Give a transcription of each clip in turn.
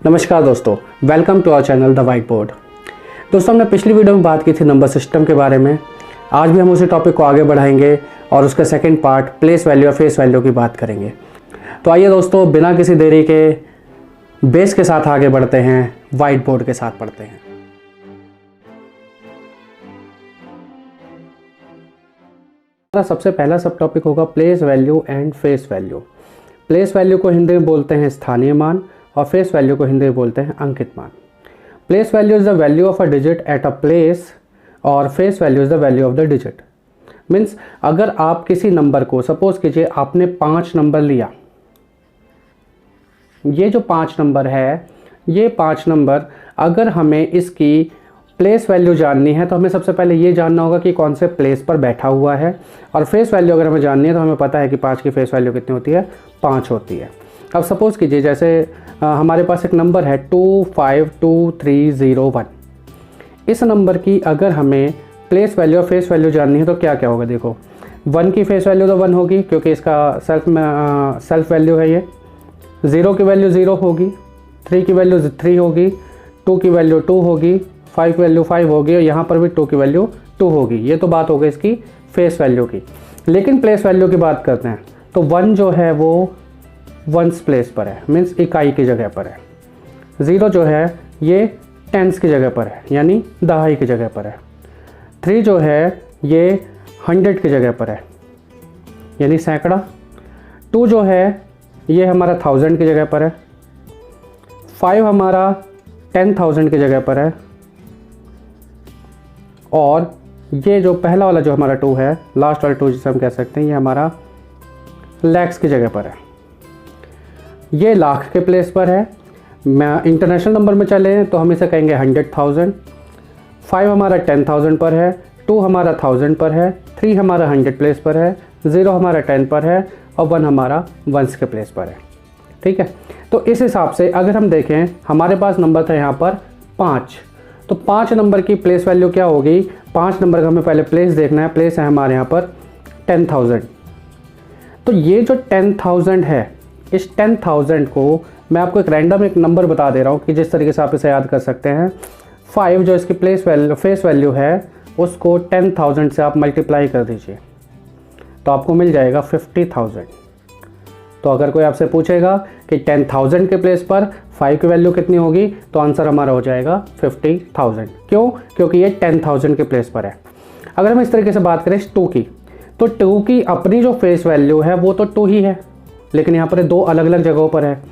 नमस्कार दोस्तों, welcome to our channel the white board. दोस्तों, हमने पिछली वीडियो में बात की थी नंबर सिस्टम के बारे में। आज भी हम उसी टॉपिक को आगे बढ़ाएंगे और उसका सेकंड पार्ट प्लेस वैल्यू और फेस वैल्यू की बात करेंगे। तो आइए दोस्तों, बिना किसी देरी के बेस के साथ आगे बढ़ते हैं, वाइट बोर्ड के साथ पढ़ते हैं। हमारा सबसे पहला सब टॉपिक होगा place value and face value. Place value को हिंदी में बोलते हैं स्थानीय मान और फेस वैल्यू को हिंदी में बोलते हैं अंकित मान। Place value is the value of a digit at a place और face value is the value of the digit. Means अगर आप किसी नंबर को, सपोज कीजिए आपने 5 नंबर लिया, ये जो 5 नंबर है, ये 5 नंबर अगर हमें इसकी प्लेस वैल्यू जाननी है तो हमें सबसे पहले ये जानना होगा कि कौन से प्लेस पर बैठा हुआ है। और फेस वैल्यू अगर हमें जाननी है तो हमें पता है कि 5 की फेस वैल्यू कितनी होती है, 5 होती है। अब सपोज़ कीजिए जैसे हमारे पास एक नंबर है 252301। इस नंबर की अगर हमें प्लेस वैल्यू और फेस वैल्यू जाननी है तो क्या क्या होगा। देखो, 1 की फेस वैल्यू तो 1 होगी क्योंकि इसका सेल्फ वैल्यू है ये। 0 की वैल्यू 0 होगी, 3 की वैल्यू 3 होगी, 2 की वैल्यू 2 होगी, 5 की वैल्यू 5 होगी और यहाँ पर भी 2 की वैल्यू 2 होगी। ये तो बात हो गई इसकी फेस वैल्यू की। लेकिन प्लेस वैल्यू की बात करते हैं तो 1 जो है वो वंस प्लेस पर है, मीन्स इकाई की जगह पर है। 0 जो है ये टेंस की जगह पर है, यानी दहाई की जगह पर है। 3 जो है ये 100 की जगह पर है, यानी सैकड़ा। 2 जो है ये हमारा 1000 की जगह पर है। 5 हमारा 10,000 की जगह पर है। और ये जो पहला वाला जो हमारा 2 है, लास्ट वाला 2 जिसे हम कह सकते हैं, ये हमारा लैक्स की जगह पर है। ये लाख के प्लेस पर है। मैं इंटरनेशनल नंबर में चले तो हम इसे कहेंगे 100,000। 5 हमारा 10,000 पर है, 2 हमारा 1000 पर है, 3 हमारा 100 प्लेस पर है, 0 हमारा 10 पर है और 1 हमारा वंस के प्लेस पर है। ठीक है, तो इस हिसाब से अगर हम देखें हमारे पास नंबर था यहाँ पर 5, तो 5 नंबर की प्लेस वैल्यू क्या होगी। 5 नंबर का हमें पहले प्लेस देखना है। प्लेस है हमारे यहाँ पर 10,000। तो ये जो 10,000 है, इस 10,000 को मैं आपको एक रैंडम एक नंबर बता दे रहा हूँ कि जिस तरीके से आप इसे याद कर सकते हैं। 5 जो इसकी फेस वैल्यू है उसको 10,000 से आप मल्टीप्लाई कर दीजिए तो आपको मिल जाएगा 50,000। तो अगर कोई आपसे पूछेगा कि 10,000 के प्लेस पर 5 की वैल्यू कितनी होगी तो आंसर हमारा हो जाएगा 50,000। क्यों? क्योंकि ये 10,000 के प्लेस पर है। अगर हम इस तरीके से बात करें 2 की, तो 2 की अपनी जो फेस वैल्यू है वो तो 2 ही है, लेकिन यहाँ पर 2 अलग अलग जगहों पर है।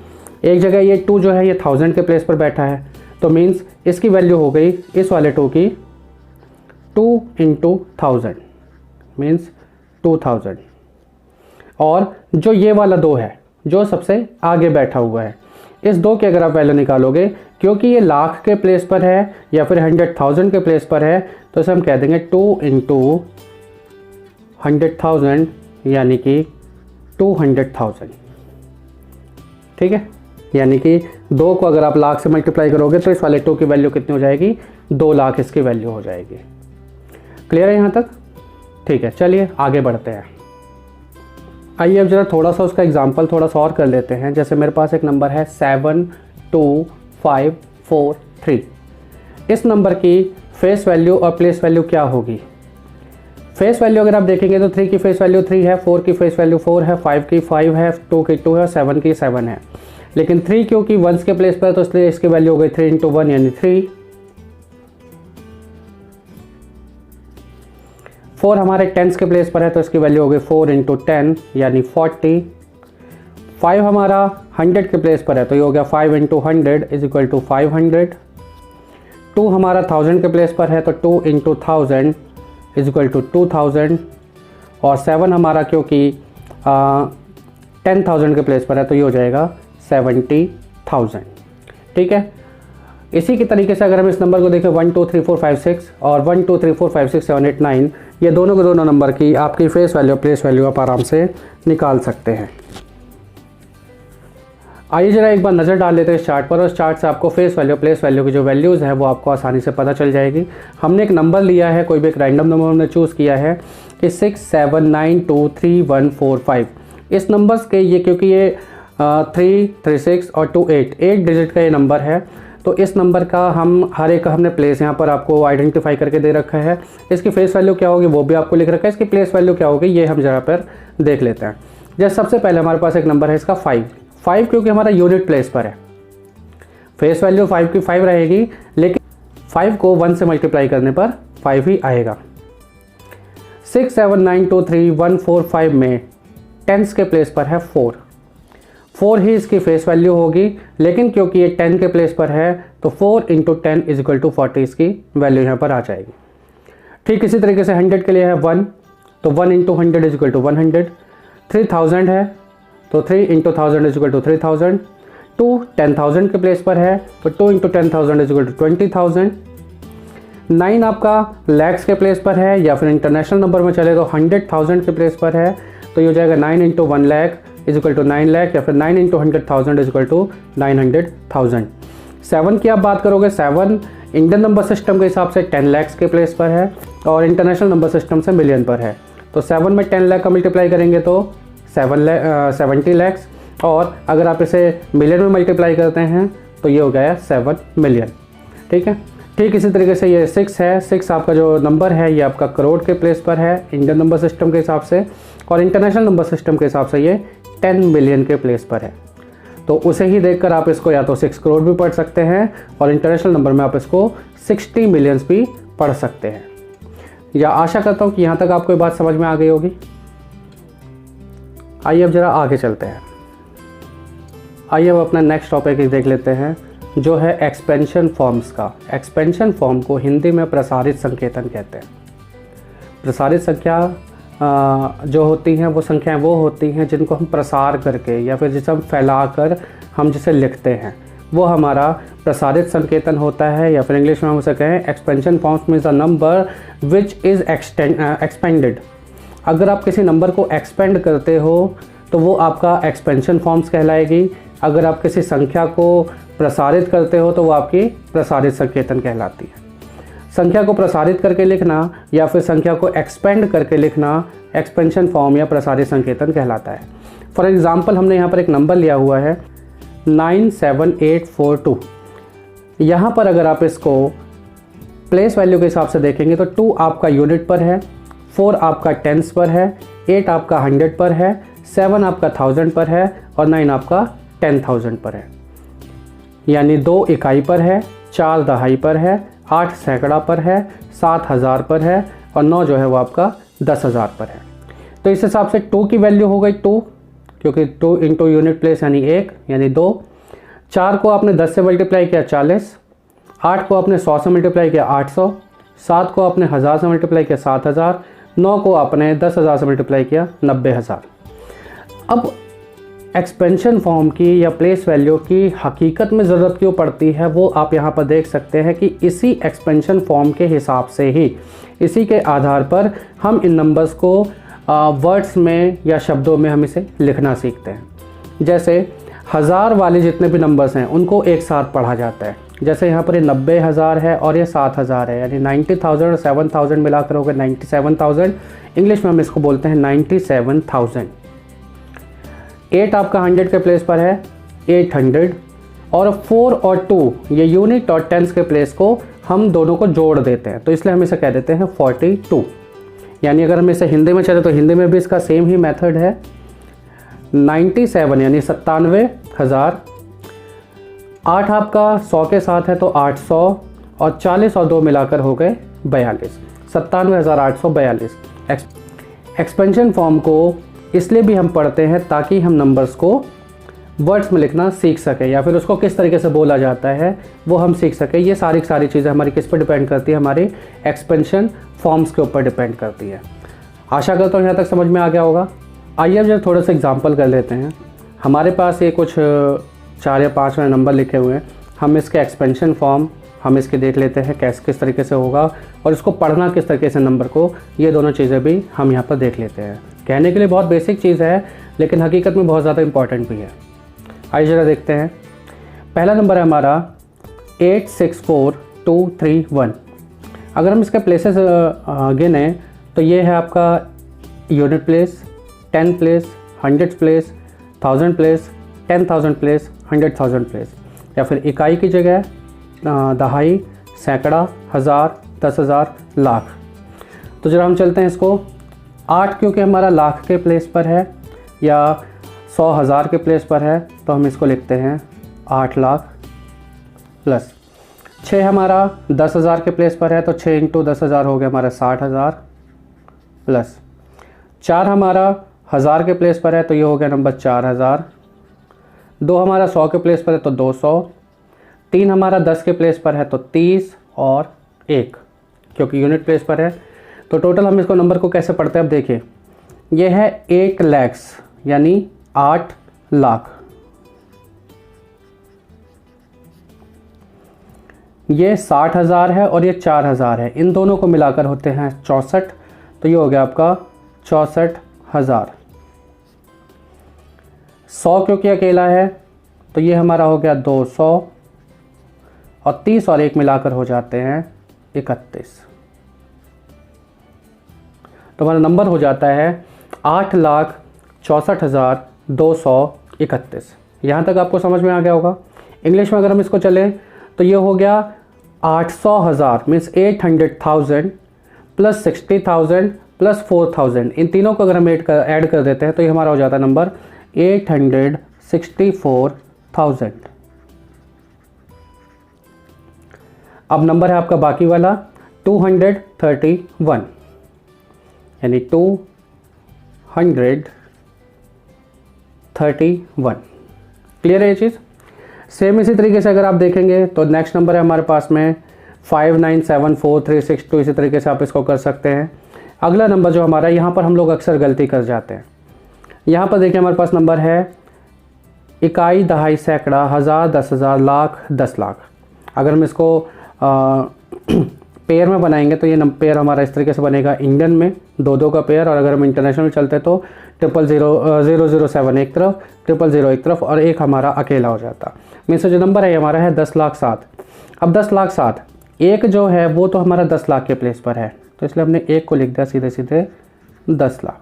एक जगह ये 2 जो है ये 1000 के प्लेस पर बैठा है, तो मीन्स इसकी वैल्यू हो गई इस वाले 2 की 2 × 1000 मीन्स 2000। और जो ये वाला 2 है जो सबसे आगे बैठा हुआ है, इस 2 की अगर आप वैल्यू निकालोगे, क्योंकि ये लाख के प्लेस पर है या फिर 100,000 के प्लेस पर है, तो इसे हम कह देंगे 2 × 100,000 यानी कि 200,000। ठीक है, यानी कि 2 को अगर आप लाख से मल्टीप्लाई करोगे तो इस वाले 2 की वैल्यू कितनी हो जाएगी, 2 लाख इसकी वैल्यू हो जाएगी। क्लियर है यहाँ तक? ठीक है, चलिए आगे बढ़ते हैं। आइए अब जरा थोड़ा सा उसका एग्जाम्पल थोड़ा सा और कर लेते हैं। जैसे मेरे पास एक नंबर है 72543। इस नंबर की फेस वैल्यू और प्लेस वैल्यू क्या होगी। फेस वैल्यू अगर आप देखेंगे तो 3 की फेस वैल्यू 3 है, 4 की फेस वैल्यू 4 है, 5 की 5 है, 2 की 2 है, 7 की 7 है। लेकिन 3 क्योंकि वंस के प्लेस पर है तो इसलिए इसकी वैल्यू हो गई 3 × 1 यानी 3। 4 हमारे टेंस के प्लेस पर है तो इसकी वैल्यू हो गई 4 × 10 यानी 40। 5 हमारा 100 के प्लेस पर है तो ये हो गया 5 × 100 = 500। 2 हमारा 1000 के प्लेस पर है तो 2 × 1000 = 2000। और 7 हमारा क्योंकि 10,000 के प्लेस पर है तो ये हो जाएगा 70,000। ठीक है, इसी के तरीके से अगर हम इस नंबर को देखें 1 2 3 4 5 6 और 1 2 3 4 5 6 7 8 9, ये दोनों के दोनों नंबर की आपकी फेस वैल्यू प्लेस वैल्यू आप आराम से निकाल सकते हैं। आइए जरा एक बार नज़र डाल लेते हैं इस चार्ट पर, और इस चार्ट से आपको फेस वैल्यू प्लेस वैल्यू की जो वैल्यूज़ है वो आपको आसानी से पता चल जाएगी। हमने एक नंबर लिया है, कोई भी एक रैंडम नंबर हमने चूज़ किया है कि 6 7 9 2 3 1 4 5। इस नंबर्स के ये क्योंकि ये 336 और 28, 8 डिजिट का ये नंबर है। तो इस नंबर का हम हर एक हमने प्लेस यहाँ पर आपको आइडेंटिफाई करके दे रखा है। इसकी फेस वैल्यू क्या होगी वो भी आपको लिख रखा है, इसकी प्लेस वैल्यू क्या होगी ये हम जहाँ पर देख लेते हैं। जैसे सबसे पहले हमारे पास एक नंबर है इसका 5 क्योंकि हमारा यूनिट प्लेस पर है, फेस वैल्यू 5 की 5 रहेगी, लेकिन 5 को 1 से मल्टीप्लाई करने पर 5 ही आएगा। 6 7 9 2 3 1 4 5 में टेंस के प्लेस पर है 4 ही इसकी फेस वैल्यू होगी, लेकिन क्योंकि ये 10 के प्लेस पर है तो 4 × 10 = 40 इसकी वैल्यू यहाँ पर आ जाएगी। ठीक इसी तरीके से 100 के लिए है 1, तो 1 × 100 = 100। 3000 है तो 3 × 1000 = 3000। 2 10,000 के प्लेस पर है तो 2 × 10,000 = 20,000। 9 आपका लैक्स के प्लेस पर है, या फिर इंटरनेशनल नंबर में चले तो 100,000 के प्लेस पर है, तो ये हो जाएगा 9 × 1 लाख = 9 लाख, या फिर 9 × 100,000 = 900,000। 7 की आप बात करोगे, 7 इंडियन नंबर सिस्टम के हिसाब से 10 लाख के प्लेस पर है और इंटरनेशनल नंबर सिस्टम से मिलियन पर है। तो 7 में 10 लाख का मल्टीप्लाई करेंगे तो 70 लाख, और अगर आप इसे मिलियन में मल्टीप्लाई करते हैं तो ये हो गया 7 मिलियन। ठीक है, ठीक इसी तरीके से ये 6 है। 6 आपका जो नंबर है ये आपका करोड़ के प्लेस पर है इंडियन नंबर सिस्टम के हिसाब से, और इंटरनेशनल नंबर सिस्टम के हिसाब से ये 10 मिलियन के प्लेस पर है। तो उसे ही देखकर आप इसको या तो 6 करोड़ भी पढ़ सकते हैं, और इंटरनेशनल नंबर में आप इसको 60 मिलियंस भी पढ़ सकते हैं। या आशा करता हूँ कि यहाँ तक आपको ये बात समझ में आ गई होगी। आइए अब ज़रा आगे चलते हैं। आइए अब अपना नेक्स्ट टॉपिक देख लेते हैं, जो है एक्सपेंशन फॉर्म्स का। एक्सपेंशन फॉर्म को हिंदी में प्रसारित संकेतन कहते हैं। प्रसारित संख्या जो होती हैं वो संख्याएं वो होती हैं जिनको हम प्रसार करके या फिर जिसे हम फैला कर हम जिसे लिखते हैं वो हमारा प्रसारित संकेतन होता है, या फिर इंग्लिश में हम उसे कहें expansion forms means a number which is expanded. अगर आप किसी नंबर को एक्सपेंड करते हो तो वो आपका एक्सपेंशन फॉर्म्स कहलाएगी। अगर आप किसी संख्या को प्रसारित करते हो तो वो आपकी प्रसारित संकेतन कहलाती है। संख्या को प्रसारित करके लिखना या फिर संख्या को एक्सपेंड करके लिखना एक्सपेंशन फॉर्म या प्रसारित संकेतन कहलाता है। फॉर एग्जांपल हमने यहाँ पर एक नंबर लिया हुआ है 97842। यहाँ पर अगर आप इसको प्लेस वैल्यू के हिसाब से देखेंगे तो 2 आपका यूनिट पर है, 4 आपका टेंस पर है, 8 आपका 100 पर है, 7 आपका 1000 पर है और 9 आपका 10,000 पर है। यानी 2 इकाई पर है, 4 दहाई पर है, 8 सैकड़ा पर है, 7 हज़ार पर है और 9 जो है वो आपका 10,000 पर है। तो इस हिसाब से 2 की वैल्यू हो गई 2, क्योंकि 2 × यूनिट प्लेस यानी 1 यानी 2। 4 को आपने 10 से मल्टीप्लाई किया 40, 8 को आपने 100 से मल्टीप्लाई किया 800, 7 को आपने 1000 से मल्टीप्लाई किया 7000, 9 को आपने 10,000 से मल्टीप्लाई किया 90,000। अब एक्सपेंशन फॉर्म की या प्लेस वैल्यू की हकीकत में ज़रूरत क्यों पड़ती है वो आप यहाँ पर देख सकते हैं कि इसी एक्सपेंशन फॉर्म के हिसाब से ही, इसी के आधार पर हम इन नंबर्स को वर्ड्स में या शब्दों में हम इसे लिखना सीखते हैं। जैसे 1000 वाले जितने भी नंबर्स हैं उनको एक साथ पढ़ा जाता है। जैसे यहाँ पर ये 90,000 है और ये 7,000 है, यानी 90,000 और 7,000 मिलाकर हो गए 97,000। इंग्लिश में हम इसको बोलते हैं 97,000। 8 आपका 100 के प्लेस पर है 800, और 4 और 2 ये यूनिट और टेंस के प्लेस को हम दोनों को जोड़ देते हैं, तो इसलिए हम इसे कह देते हैं 42। यानी अगर हम इसे हिंदी में चले तो हिंदी में भी इसका सेम ही मेथड है। 97 यानी 97,000, 8 आपका 100 के साथ है तो 800, और 40 और 2 मिलाकर हो गए 42, 97,842। एक्सपेंशन फॉर्म को इसलिए भी हम पढ़ते हैं ताकि हम नंबर्स को वर्ड्स में लिखना सीख सकें, या फिर उसको किस तरीके से बोला जाता है वो हम सीख सकें। ये सारी चीज़ें हमारी किस पर डिपेंड करती है, हमारी एक्सपेंशन फॉर्म्स के ऊपर डिपेंड करती है। आशा करता हूँ यहाँ तक समझ में आ गया होगा। आइए अब जब थोड़ा सा एग्जांपल कर लेते हैं। हमारे पास ये कुछ 4 या 5 नंबर लिखे हुए हैं, हम इसके एक्सपेंशन फॉर्म हम इसके देख लेते हैं किस तरीके से होगा, और इसको पढ़ना किस तरीके से नंबर को, ये दोनों चीज़ें भी हम यहाँ पर देख लेते हैं। कहने के लिए बहुत बेसिक चीज़ है लेकिन हकीकत में बहुत ज़्यादा इंपॉर्टेंट भी है। आइए जरा देखते हैं। पहला नंबर है हमारा 864231। अगर हम इसके प्लेसेस गिने तो ये है आपका unit place, 10 place, 100 place, 1000 place, 10,000 place, 100,000 place, या फिर इकाई की जगह दहाई, सैकड़ा, हज़ार, 10,000, लाख। तो जरा हम चलते हैं इसको 8, क्योंकि हमारा लाख के प्लेस पर है या 100,000 के प्लेस पर है, तो हम इसको लिखते हैं 8 लाख प्लस 6 हमारा 10,000 के प्लेस पर है, तो 6 इंटू 10,000 हो गया हमारा 60,000 प्लस 4 हमारा 1000 के प्लेस पर है, तो ये हो गया नंबर 4000। 2 हमारा 100 के प्लेस पर है तो 200। 3 हमारा 10 के प्लेस पर है तो 30, और 1 क्योंकि यूनिट प्लेस पर है। तो टोटल हम इसको नंबर को कैसे पढ़ते हैं, अब देखिए ये है 8 lakhs यानी 8 लाख। ये 60,000 है और ये 4000 है, इन दोनों को मिलाकर होते हैं 64, तो ये हो गया आपका 64,000। 100 क्योंकि अकेला है तो ये हमारा हो गया 200, और 30 और 1 मिलाकर हो जाते हैं 31। तो हमारा नंबर हो जाता है 8,64,231। यहाँ तक आपको समझ में आ गया होगा। इंग्लिश में अगर हम इसको चलें तो ये हो गया 800,000 मीन्स 800,000 प्लस 60,000 प्लस 4,000, इन तीनों को अगर हम ऐड कर देते हैं तो ये हमारा हो जाता है नंबर 864,000। अब नंबर है आपका बाकी वाला 231, यानी 231। क्लियर है ये चीज़। सेम इसी तरीके से अगर आप देखेंगे तो नेक्स्ट नंबर है हमारे पास में 5974,362, इसी तरीके से आप इसको कर सकते हैं। अगला नंबर जो हमारा, यहाँ पर हम लोग अक्सर गलती कर जाते हैं। यहाँ पर देखिए हमारे पास नंबर है इकाई, दहाई, सैकड़ा, हज़ार, 10,000, लाख, 10 लाख। अगर हम इसको पेयर में बनाएंगे तो ये पेयर हमारा इस तरीके से बनेगा, इंडियन में 2-2 का पेयर, और अगर हम इंटरनेशनल में चलते तो 00007 एक तरफ, 000 एक तरफ, और एक हमारा अकेला हो जाता। मीन्स जो नंबर है हमारा है 10,07,000। अब 10,07,000 एक जो है वो तो हमारा 10 लाख के प्लेस पर है, तो इसलिए हमने एक को लिख दिया सीधे सीधे 10 लाख।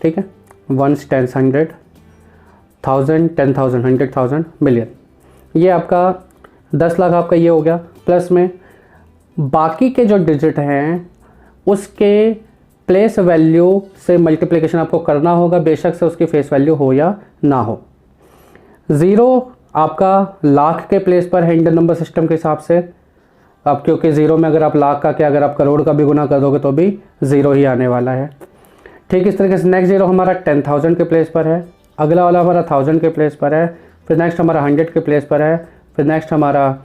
ठीक है, 1s, 10s, 100, 1000, 10,000, 100,000, मिलियन। ये आपका 10 लाख आपका ये हो गया। प्लस में बाकी के जो डिजिट हैं उसके प्लेस वैल्यू से मल्टीप्लिकेशन आपको करना होगा, बेशक से उसकी फेस वैल्यू हो या ना हो। 0 आपका लाख के प्लेस पर है इंडियन नंबर सिस्टम के हिसाब से। अब क्योंकि 0 में अगर आप लाख का क्या अगर आप करोड़ का भी गुना कर दोगे तो भी 0 ही आने वाला है। ठीक इस तरीके से नेक्स्ट 0 हमारा 10,000 के प्लेस पर है, अगला वाला हमारा 1000 के प्लेस पर है, फिर नेक्स्ट हमारा 100 के प्लेस पर है, फिर नेक्स्ट हमारा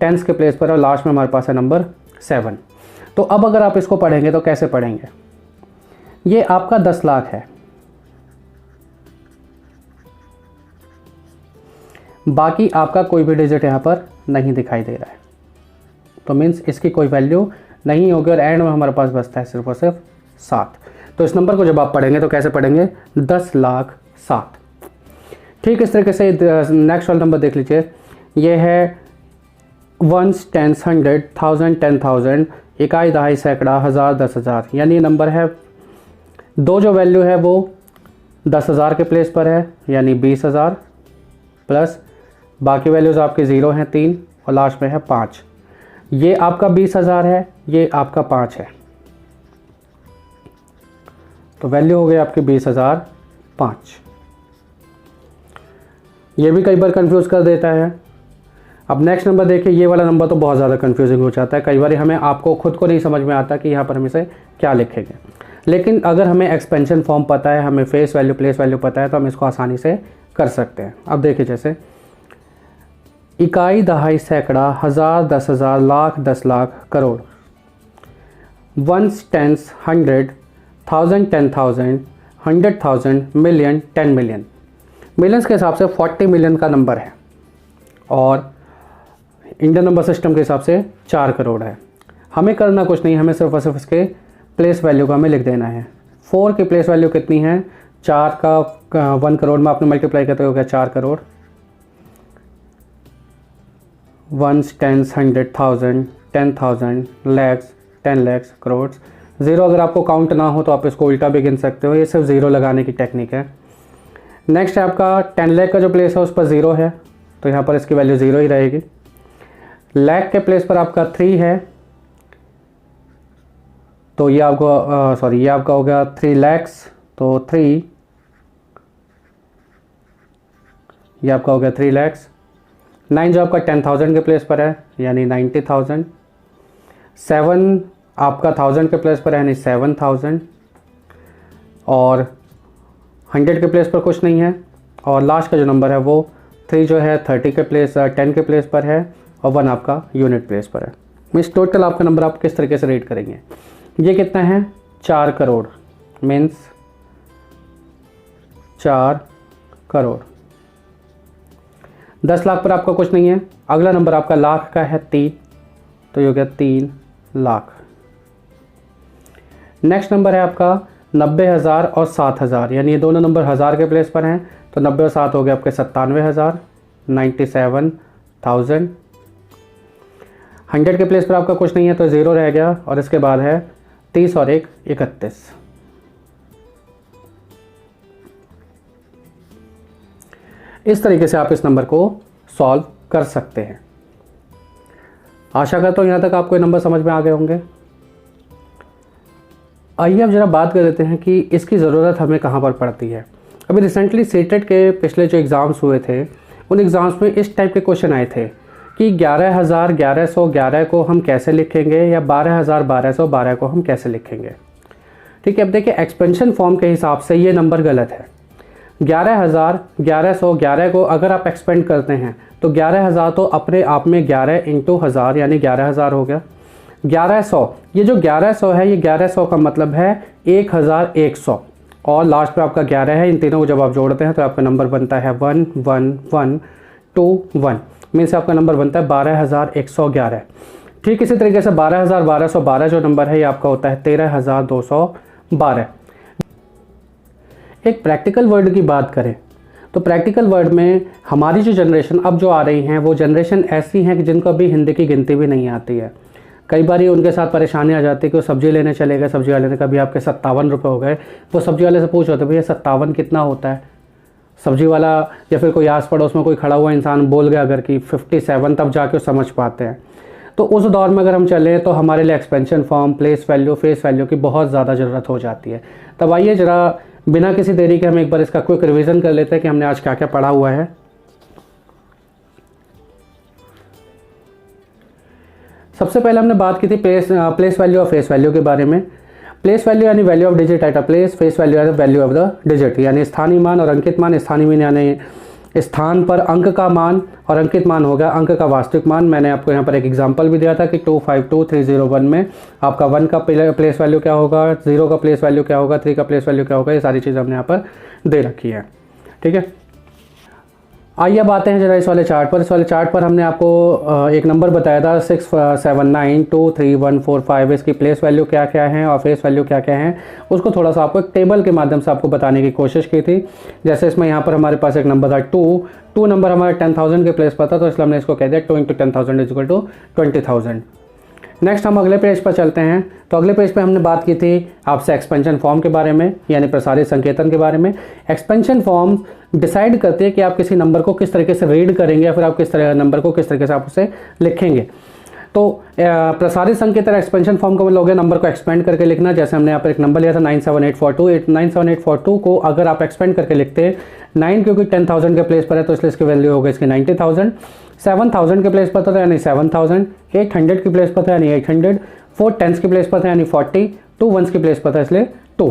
10s के प्लेस पर है, और लास्ट में हमारे पास है नंबर 7। तो अब अगर आप इसको पढ़ेंगे तो कैसे पढ़ेंगे, ये आपका 10 लाख है, बाकी आपका कोई भी डिजिट यहाँ पर नहीं दिखाई दे रहा है, तो मीन्स इसकी कोई वैल्यू नहीं होगी, और एंड में हमारे पास बचता है सिर्फ और सिर्फ 7। तो इस नंबर को जब आप पढ़ेंगे तो कैसे पढ़ेंगे, 10,07,000। ठीक इस तरीके से नेक्स्ट वाला नंबर देख लीजिए, ये है 1s, 10s, 100, 1000, 10,000, इकाई, दहाई, सैकड़ा, हज़ार, 10,000, यानी ये नंबर है 2 जो वैल्यू है वो 10,000 के प्लेस पर है यानी 20,000, प्लस बाकी वैल्यूज़ आपके 0 हैं 3, और लास्ट में है 5। ये आपका 20,000 है, ये आपका 5 है, तो वैल्यू हो गई आपकी 20,005। ये भी कई बार कंफ्यूज कर देता है। अब नेक्स्ट नंबर देखिए, ये वाला नंबर तो बहुत ज़्यादा कंफ्यूजिंग हो जाता है, कई बार हमें आपको खुद को नहीं समझ में आता कि यहाँ पर हम इसे क्या लिखेंगे, लेकिन अगर हमें एक्सपेंशन फॉर्म पता है, हमें फेस वैल्यू प्लेस वैल्यू पता है, तो हम इसको आसानी से कर सकते हैं। अब देखिए जैसे इकाई, दहाई, सैकड़ा, हज़ार, 10,000, lakh, 10 lakh, crore, 1s, 10s, 100, 1000, 10,000, 100,000, million, 10 million. Millions के हिसाब से 40 मिलियन का नंबर है, और इंडियन नंबर सिस्टम के हिसाब से 4 करोड़ है। हमें करना कुछ नहीं, हमें सिर्फ और सिर्फ इसके प्लेस वैल्यू का हमें लिख देना है। 4 की प्लेस वैल्यू कितनी है, 4 का 1 करोड़ में आपने मल्टीप्लाई करते हो गया 4 crore. 1s, 10s, 100, 1000, 10,000, lakhs, 10 lakhs, crore, zero अगर आपको काउंट ना हो तो आप इसको उल्टा भी गिन सकते हो, ये सिर्फ ज़ीरो लगाने की टेक्निक है। नेक्स्ट है आपका 10 लाख का जो प्लेस है उस पर ज़ीरो है, तो यहाँ पर इसकी वैल्यू ज़ीरो ही रहेगी। लाख के प्लेस पर आपका 3 है, तो ये आपको ये आपका हो गया 3 लैक्स, तो 3, ये आपका हो गया 3 लैक्स। 9 जो आपका 10,000 के प्लेस पर है यानी 90,000। 7 आपका 1000 के प्लेस पर है यानी 7,000, और 100 के प्लेस पर कुछ नहीं है। और लास्ट का जो नंबर है वो 3 जो है 10 के प्लेस पर है, और 1 आपका यूनिट प्लेस पर है। मीन्स टोटल आपका नंबर आप किस तरीके से रेट करेंगे। ये कितना है 4 करोड़, मीन्स 4 करोड़। 10 लाख पर आपका कुछ नहीं है। अगला नंबर आपका लाख का है 3, तो ये हो गया 3 लाख। नेक्स्ट नंबर है आपका 90,000 और 7,000, यानी ये दोनों नंबर हज़ार के प्लेस पर हैं, तो 90 और 7 हो गए आपके 97,000, 97,000। 100 के प्लेस पर आपका कुछ नहीं है तो ज़ीरो रह गया, और इसके बाद है 30 और 1 31। इस तरीके से आप इस नंबर को सॉल्व कर सकते हैं। आशा करता हूँ यहाँ तक आपको ये नंबर समझ में आ गए होंगे। आइए अब जरा बात कर लेते हैं कि इसकी ज़रूरत हमें कहाँ पर पड़ती है। अभी रिसेंटली सीटेट के पिछले जो एग्ज़ाम्स हुए थे उन एग्ज़ाम्स में इस टाइप के क्वेश्चन आए थे कि 11,1111 को हम कैसे लिखेंगे, या 12,1212 को हम कैसे लिखेंगे। ठीक है, अब देखिए एक्सपेंशन फॉर्म के हिसाब से ये नंबर गलत है। 11,1111 को अगर आप एक्सपेंड करते हैं तो 11,000 तो अपने आप में 11 इंटू 1000 यानी 11,000 हो गया। 1100, ये जो 1100 है, ये 1100 का मतलब है 1,100, और लास्ट पे आपका 11 है। इन तीनों को जब आप जोड़ते हैं तो आपका नंबर बनता है 11121, मीन्स आपका नंबर बनता है 12,111। ठीक इसी तरीके से 12,1212 जो नंबर है ये आपका होता है 13,212। एक प्रैक्टिकल वर्ड की बात करें तो प्रैक्टिकल वर्ड में हमारी जो जनरेशन अब जो आ रही हैं वो जनरेशन ऐसी हैं कि जिनको अभी हिंदी की गिनती भी नहीं आती है। कई बार उनके साथ परेशानी आ जाती है कि वो सब्जी लेने चले गए, सब्जी वाले ने कभी आपके 57 रुपये हो गए, वो सब्जी वाले से पूछ रहे थे भैया 57 कितना होता है। सब्जी वाला या फिर कोई आस पड़ोस में कोई खड़ा हुआ इंसान बोल गया अगर कि 57, तब जाके समझ पाते हैं। तो उस दौर में अगर हम चलें तो हमारे लिए expansion form, place value, face value की बहुत ज़्यादा ज़रूरत हो जाती है। तब आइए ज़रा बिना किसी देरी के हम एक बार इसका क्विक रिवीजन कर लेते हैं कि हमने आज क्या क्या पढ़ा हुआ है। सबसे पहले हमने बात की थी प्लेस वैल्यू और फेस वैल्यू के बारे में। प्लेस वैल्यू यानी value of digit at a place, face value यानी वैल्यू ऑफ द डिजिट, यानी स्थानीय मान और अंकित मान। स्थानीय मान यानी स्थान पर अंक का मान, और अंकित मान हो गया अंक का वास्तविक मान। मैंने आपको यहाँ पर एक एग्जांपल भी दिया था कि 252301 में आपका 1 का प्लेस वैल्यू क्या होगा, 0 का प्लेस वैल्यू क्या होगा, 3 का प्लेस वैल्यू क्या होगा, ये सारी चीज़ हमने यहाँ पर दे रखी है। ठीक है, आइए अब आते हैं जरा इस वाले चार्ट पर। इस वाले चार्ट पर हमने आपको एक नंबर बताया था 67923,145। इसकी प्लेस वैल्यू क्या क्या है और फेस वैल्यू क्या क्या है, उसको थोड़ा सा आपको एक टेबल के माध्यम से आपको बताने की कोशिश की थी। जैसे इसमें यहाँ पर हमारे पास एक नंबर था 2 नंबर हमारे 10,000 के प्लेस पर था, तो इसलिए हमने इसको कह दिया 2 × 10,000 = 20,000। नेक्स्ट हम अगले पेज पर चलते हैं। तो अगले पेज पे हमने बात की थी आपसे एक्सपेंशन फॉर्म के बारे में, यानी प्रसारित संकेतन के बारे में। एक्सपेंशन फॉर्म डिसाइड करते हैं कि आप किसी नंबर को किस तरीके से रीड करेंगे, या फिर आप किस तरह नंबर को किस तरीके से आप उसे लिखेंगे। तो प्रसारित संकेतन एक्सपेंशन फॉर्म का मतलब हो गया नंबर को एक्सपेंड करके लिखना। जैसे हमने यहाँ पर एक नंबर लिया था 97842, 97842 को अगर आप एक्सपेंड करके लिखते हैं, 9 क्योंकि 10,000 के प्लेस पर है तो इसलिए इसकी वैल्यू हो गई इसकी 90,000। 7,000 के प्लेस पर था यानी 7,000, 800 के प्लेस पर था यानी 800, 4 10s के प्लेस पर था यानी 40, 2 1s के प्लेस पर था इसलिए 2।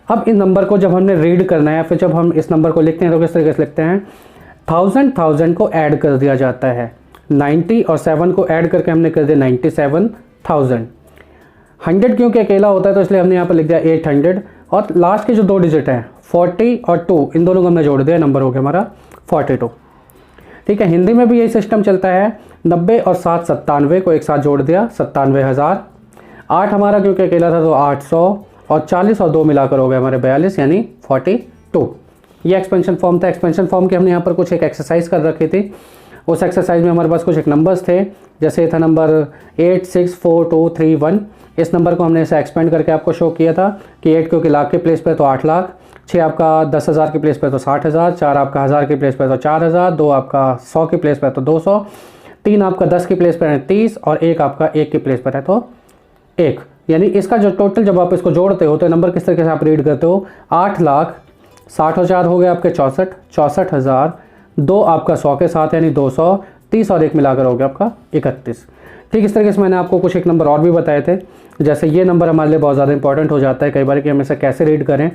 अब इस नंबर को जब हमने रीड करना है, फिर जब हम इस नंबर को लिखते हैं तो किस तरीके से लिखते हैं, 1000 को ऐड कर दिया जाता है। 90 और 7 को ऐड करके हमने कर दिया 97,000। 100 क्योंकि अकेला होता है तो इसलिए हमने यहाँ पर लिख दिया 800, और लास्ट के जो 2 डिजिट हैं 40 और 2, इन दोनों को हमने जोड़ दिया, नंबर हो गया हमारा 42। ठीक है, हिंदी में भी यही सिस्टम चलता है। 90 और 7 97 को एक साथ जोड़ दिया 97,000। 8 हमारा क्योंकि अकेला था तो 800, और 40 और 2 मिलाकर हो गए हमारे 42 यानी 42। ये एक्सपेंशन फॉर्म था। एक्सपेंशन फॉर्म की हमने यहाँ पर कुछ एक एक्सरसाइज कर रखी थी। उस एक्सरसाइज में हमारे पास कुछ एक नंबर्स थे, जैसे था नंबर 864231। इस नंबर को हमने ऐसे एक्सपेंड करके आपको शो किया था कि 8 क्योंकि लाख के प्लेस पे तो 8 लाख, 6 आपका 10,000 के प्लेस पे तो 60,000, 4 आपका 1000 के प्लेस पे तो 4000, 2 आपका 100 के प्लेस पे तो 200, 3 आपका 10 के प्लेस पर है 30 और 1 आपका 1 के प्लेस पर है तो 1। यानी इसका जो टोटल जब आप इसको जोड़ते हो तो नंबर किस तरीके से आप रीड करते हो, 8,60,000 हो गया आपके 64,000, 2 आपका 100 के साथ यानी 200, 30 और 1 मिलाकर हो गया आपका 31। ठीक इस तरीके से मैंने आपको कुछ एक नंबर और भी बताए थे, जैसे ये नंबर हमारे लिए बहुत ज़्यादा इंपॉर्टेंट हो जाता है कई बार कि हम इसे कैसे रीड करें,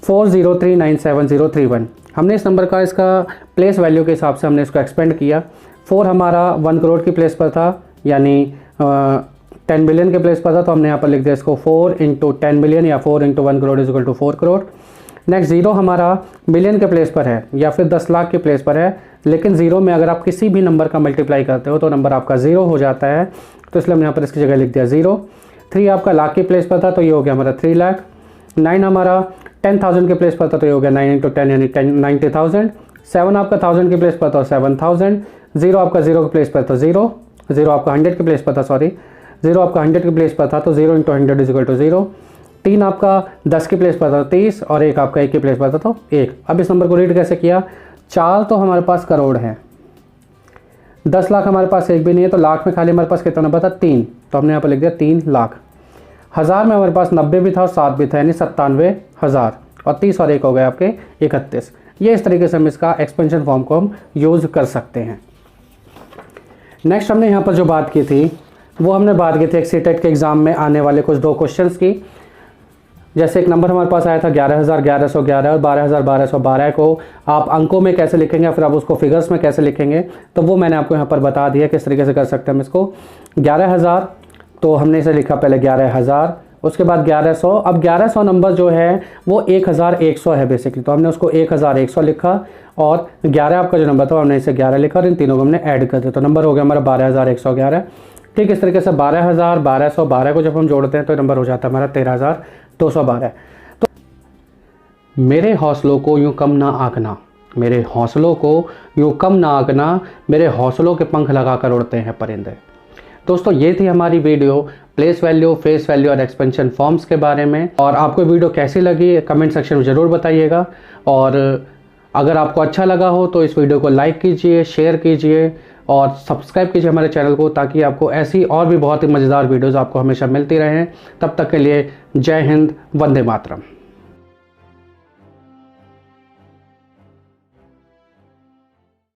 4039731। हमने इस नंबर का इसका प्लेस वैल्यू के हिसाब से हमने इसको एक्सपेंड किया। 4 हमारा 1 करोड़ की प्लेस पर था यानी 10 बिलियन के प्लेस पर था, तो हमने यहाँ पर लिख दिया इसको 4 × 10 बिलियन या 4 × 1 crore is equal to 4 crore. Next 0 हमारा बिलियन के प्लेस पर है या फिर 10 लाख के प्लेस पर है, लेकिन 0 में अगर आप किसी भी नंबर का मल्टीप्लाई करते हो तो नंबर आपका 0 हो जाता है, तो इसलिए हमने यहाँ पर इसकी जगह लिख दिया 0। 3 आपका लाख के प्लेस पर था तो ये हो गया हमारा 3 लाख। 9 हमारा 10,000 के प्लेस पर था तो ये हो गया 9 × 10 यानी 90,000। 7 आपका 1000 के प्लेस पर था 7,000। 0 आपका 0 के प्लेस पर था 0, 0 आपका 100 के प्लेस पर था 0 आपका 100 के प्लेस पर था तो 0 × 100 इज इक्वल टू 0। 3 आपका 10 के प्लेस पर था 30 और 1 आपका 1 के प्लेस पर था तो 1। अब इस नंबर को रीड कैसे किया, 4 तो हमारे पास करोड़ है, 10 लाख हमारे पास एक भी नहीं है, तो लाख में खाली हमारे पास कितना नंबर था 3, तो हमने यहाँ पर लिख दिया 3 लाख। हज़ार में हमारे पास 90 भी था और 7 भी था यानी 97,000 और 30 और 1 हो गए आपके 31। ये इस तरीके से हम इसका एक्सपेंशन फॉर्म को हम यूज़ कर सकते हैं। नेक्स्ट हमने यहाँ पर जो बात की थी वो हमने बात की थी एक सीटेट के एग्ज़ाम में आने वाले कुछ 2 क्वेश्चंस की। जैसे एक नंबर हमारे पास आया था 11,1111 और 12,1212 को आप अंकों में कैसे लिखेंगे फिर आप उसको फिगर्स में कैसे लिखेंगे, तो वो मैंने आपको यहाँ पर बता दिया किस तरीके से कर सकते हैं हम इसको। 11,000 तो हमने इसे लिखा पहले 11,000, उसके बाद 1100। अब 1100 नंबर जो है वो 1,100 है बेसिकली, तो हमने उसको 1,100 लिखा और 11 आपका जो नंबर था हमने इसे 11 लिखा और इन तीनों को हमने ऐड कर दिया, तो नंबर हो गया हमारा 12,111। ठीक इस तरीके से 12,000, 1212 को जब हम जोड़ते हैं तो नंबर हो जाता है हमारा 13,212। तो मेरे हौसलों को यूँ कम ना आंकना, मेरे हौसलों को यूँ कम ना आंकना, मेरे हौसलों के पंख लगा कर उड़ते हैं परिंदे। दोस्तों ये थी हमारी video place value, face value और एक्सपेंशन फॉर्म्स के बारे में, और आपको वीडियो कैसी लगी कमेंट सेक्शन में ज़रूर बताइएगा। और अगर आपको अच्छा लगा हो तो इस वीडियो को लाइक कीजिए, शेयर कीजिए और सब्सक्राइब कीजिए हमारे चैनल को, ताकि आपको ऐसी और भी बहुत ही मज़ेदार वीडियोज़ आपको हमेशा मिलती रहें। तब तक के लिए जय हिंद, वंदे मातरम।